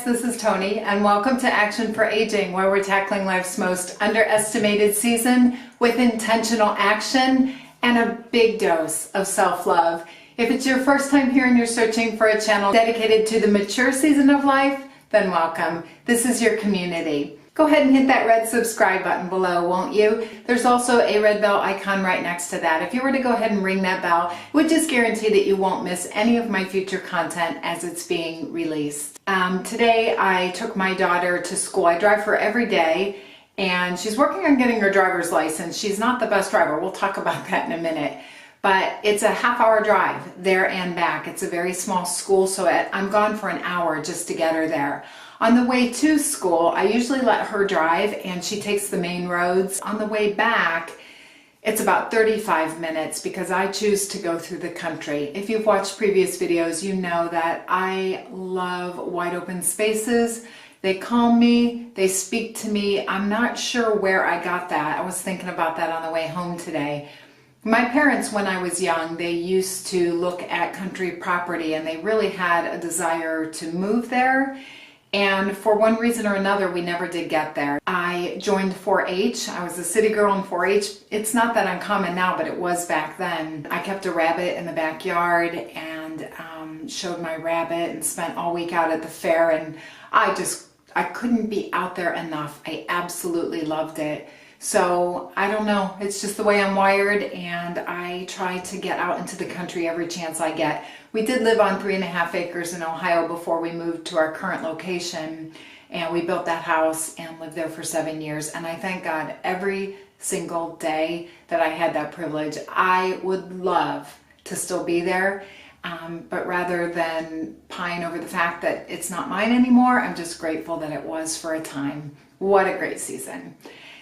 this is Tony, and welcome to Action for Aging, where we're tackling life's most underestimated season with intentional action and a big dose of self-love. If it's your first time here and you're searching for a channel dedicated to the mature season of life, then welcome. This is your community. Go ahead and hit that red subscribe button below, won't you? There's also a red bell icon right next to that. If you were to go ahead and ring that bell, it would just guarantee that you won't miss any of my future content as it's being released. Today I took my daughter to school. I drive her every day, and she's working on getting her driver's license. She's not the best driver. We'll talk about that in a minute. But it's a half-hour drive there and back. It's a very small school, so I'm gone for an hour just to get her there. On the way to school, I usually let her drive and she takes the main roads. On the way back, it's about 35 minutes because I choose to go through the country. If you've watched previous videos, you know that I love wide open spaces. They calm me, they speak to me. I'm not sure where I got that. I was thinking about that on the way home today. My parents, when I was young, they used to look at country property and they really had a desire to move there. And for one reason or another, we never did get there. I joined 4-H. I was a city girl in 4-H. It's not that uncommon now, but it was back then. I kept a rabbit in the backyard and showed my rabbit and spent all week out at the fair. And I couldn't be out there enough. I absolutely loved it. So I don't know, it's just the way I'm wired, and I try to get out into the country every chance I get. We did live on 3.5 acres in Ohio before we moved to our current location, and we built that house and lived there for 7 years. And I thank God every single day that I had that privilege. I would love to still be there, but rather than pine over the fact that it's not mine anymore, I'm just grateful that it was for a time. What a great season.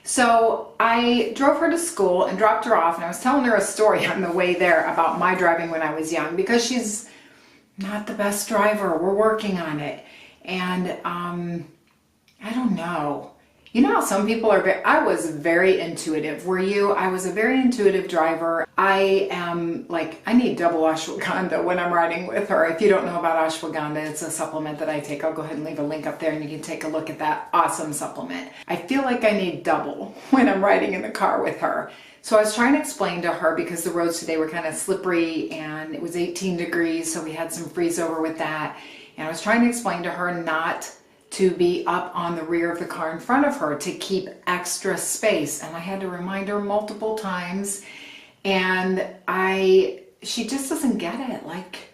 So I drove her to school and dropped her off, and I was telling her a story on the way there about my driving when I was young, because she's not the best driver. We're working on it. And I don't know. You know how some people are I was very intuitive. Were you? I was a very intuitive driver. I am like, I need double ashwagandha when I'm riding with her. If you don't know about ashwagandha, it's a supplement that I take. I'll go ahead and leave a link up there and you can take a look at that awesome supplement. I feel like I need double when I'm riding in the car with her. So I was trying to explain to her, because the roads today were kind of slippery and it was 18 degrees, so we had some freeze over with that. And I was trying to explain to her not to be up on the rear of the car in front of her, to keep extra space. And I had to remind her multiple times, and she just doesn't get it. Like,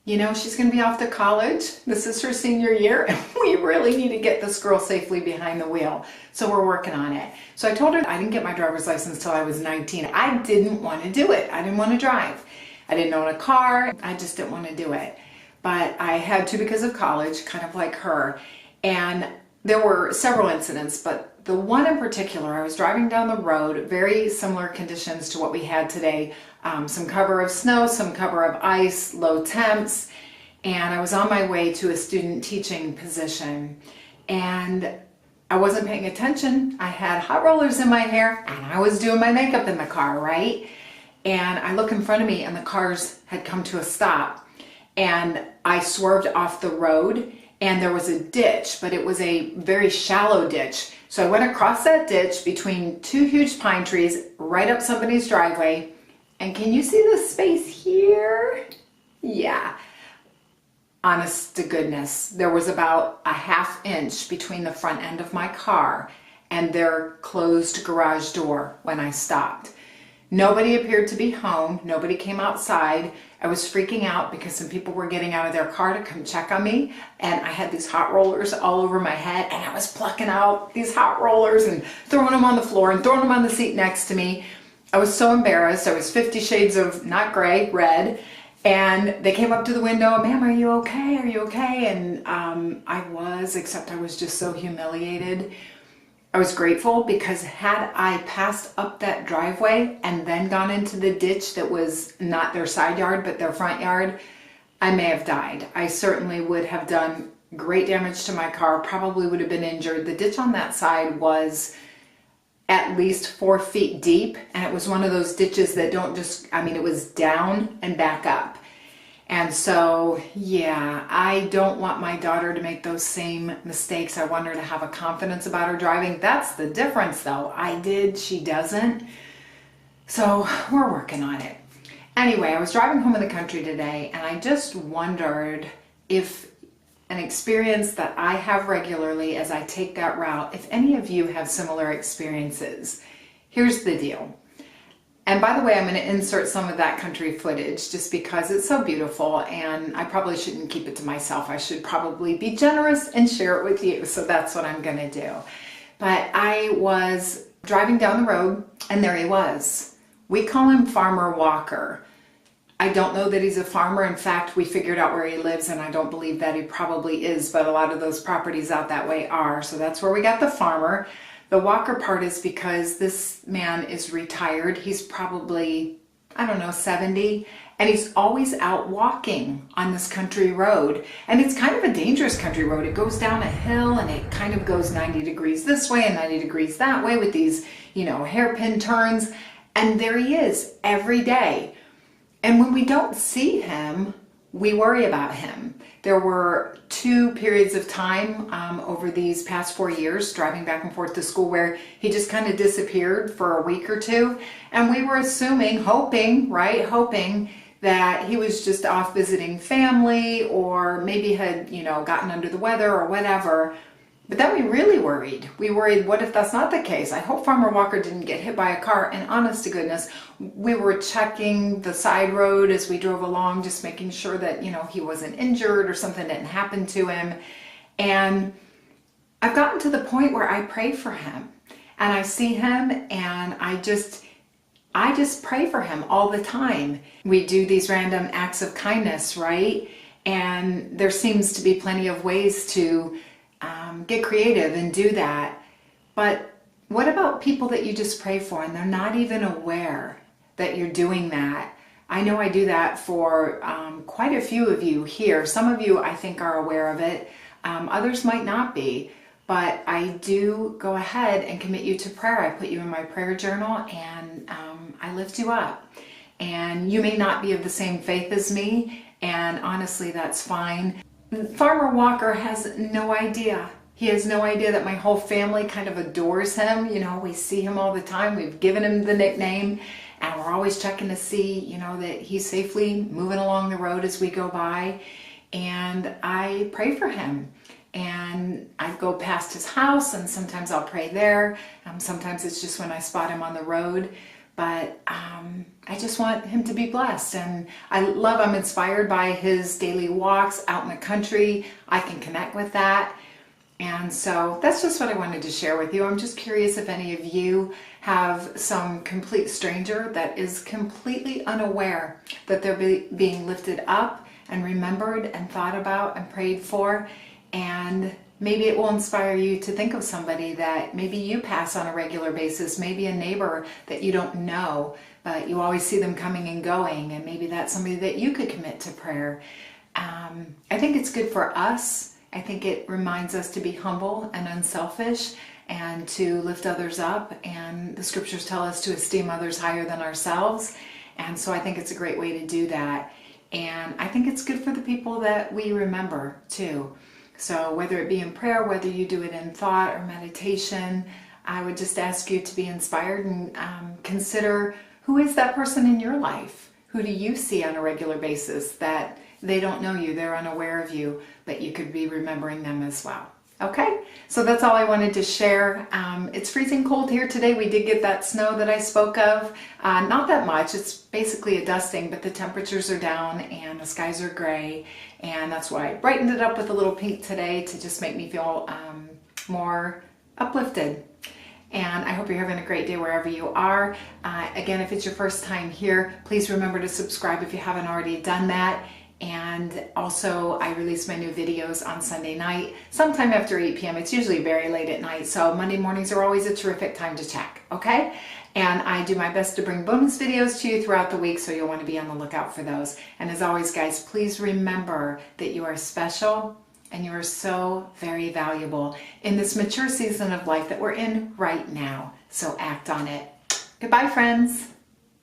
you know, she's going to be off to college. This is her senior year, and we really need to get this girl safely behind the wheel. So we're working on it. So I told her I didn't get my driver's license till I was 19. I didn't want to do it. I didn't want to drive. I didn't own a car. I just didn't want to do it. But I had to because of college, kind of like her. And there were several incidents, but the one in particular, I was driving down the road, very similar conditions to what we had today. Some cover of snow, some cover of ice, low temps, and I was on my way to a student teaching position. And I wasn't paying attention. I had hot rollers in my hair, and I was doing my makeup in the car, right? And I look in front of me, and the cars had come to a stop, and I swerved off the road. And there was a ditch, but it was a very shallow ditch. So I went across that ditch between two huge pine trees, right up somebody's driveway. And can you see the space here? Yeah. Honest to goodness, there was about a ½ inch between the front end of my car and their closed garage door when I stopped. Nobody appeared to be home. Nobody came outside. I was freaking out because some people were getting out of their car to come check on me, and I had these hot rollers all over my head, and I was plucking out these hot rollers and throwing them on the floor and throwing them on the seat next to me. I was so embarrassed. I was 50 shades of not gray, red, and they came up to the window. "Ma'am, are you okay? Are you okay?" And I was, except I was just so humiliated. I was grateful, because had I passed up that driveway and then gone into the ditch that was not their side yard but their front yard, I may have died. I certainly would have done great damage to my car, probably would have been injured. The ditch on that side was at least 4 feet deep, and it was one of those ditches that don't just, I mean, it was down and back up. And so, yeah, I don't want my daughter to make those same mistakes. I want her to have a confidence about her driving. That's the difference though. I did, she doesn't. So we're working on it. Anyway, I was driving home in the country today and I just wondered if an experience that I have regularly as I take that route, if any of you have similar experiences. Here's the deal. And by the way, I'm going to insert some of that country footage just because it's so beautiful and I probably shouldn't keep it to myself. I should probably be generous and share it with you. So that's what I'm going to do. But I was driving down the road and there he was. We call him Farmer Walker. I don't know that he's a farmer. In fact, we figured out where he lives and I don't believe that he probably is, but a lot of those properties out that way are. So that's where we got the farmer. The Walker part is because this man is retired. He's probably, I don't know, 70, and he's always out walking on this country road. And it's kind of a dangerous country road. It goes down a hill and it kind of goes 90 degrees this way and 90 degrees that way with these, hairpin turns. And there he is every day. And when we don't see him, we worry about him. There were 2 periods of time over these past 4 years driving back and forth to school where he just kind of disappeared for a week or 2. And we were assuming, hoping that he was just off visiting family or maybe had, gotten under the weather or whatever. But then we really worried. We worried, what if that's not the case? I hope Farmer Walker didn't get hit by a car. And honest to goodness, we were checking the side road as we drove along, just making sure that, he wasn't injured or something didn't happen to him. And I've gotten to the point where I pray for him and I see him and I just pray for him all the time. We do these random acts of kindness, right? And there seems to be plenty of ways to get creative and do that. But what about people that you just pray for and they're not even aware that you're doing that? I know I do that for quite a few of you here. Some of you I think are aware of it. Others might not be. But I do go ahead and commit you to prayer. I put you in my prayer journal and I lift you up. And you may not be of the same faith as me, and honestly that's fine. Farmer Walker has no idea. He has no idea that my whole family kind of adores him. We see him all the time. We've given him the nickname and we're always checking to see, that he's safely moving along the road as we go by. And I pray for him. And I go past his house and sometimes I'll pray there. Sometimes it's just when I spot him on the road. But I just want him to be blessed. And I'm inspired by his daily walks out in the country. I can connect with that. And so that's just what I wanted to share with you. I'm just curious if any of you have some complete stranger that is completely unaware that they're being lifted up and remembered and thought about and prayed for. And maybe it will inspire you to think of somebody that maybe you pass on a regular basis, maybe a neighbor that you don't know, but you always see them coming and going, and maybe that's somebody that you could commit to prayer. I think it's good for us. I think it reminds us to be humble and unselfish and to lift others up, and the scriptures tell us to esteem others higher than ourselves, and so I think it's a great way to do that. And I think it's good for the people that we remember too. So whether it be in prayer, whether you do it in thought or meditation, I would just ask you to be inspired and consider, who is that person in your life? Who do you see on a regular basis that they don't know you, they're unaware of you, but you could be remembering them as well? Okay, so that's all I wanted to share. It's freezing cold here today. We did get that snow that I spoke of. Not that much, it's basically a dusting, but the temperatures are down and the skies are gray, and that's why I brightened it up with a little pink today to just make me feel more uplifted. And I hope you're having a great day wherever you are. Again, if it's your first time here, please remember to subscribe if you haven't already done that. And also, I release my new videos on Sunday night, sometime after 8 p.m. It's usually very late at night, so Monday mornings are always a terrific time to check, okay? And I do my best to bring bonus videos to you throughout the week, so you'll want to be on the lookout for those. And as always, guys, please remember that you are special and you are so very valuable in this mature season of life that we're in right now. So act on it. Goodbye, friends.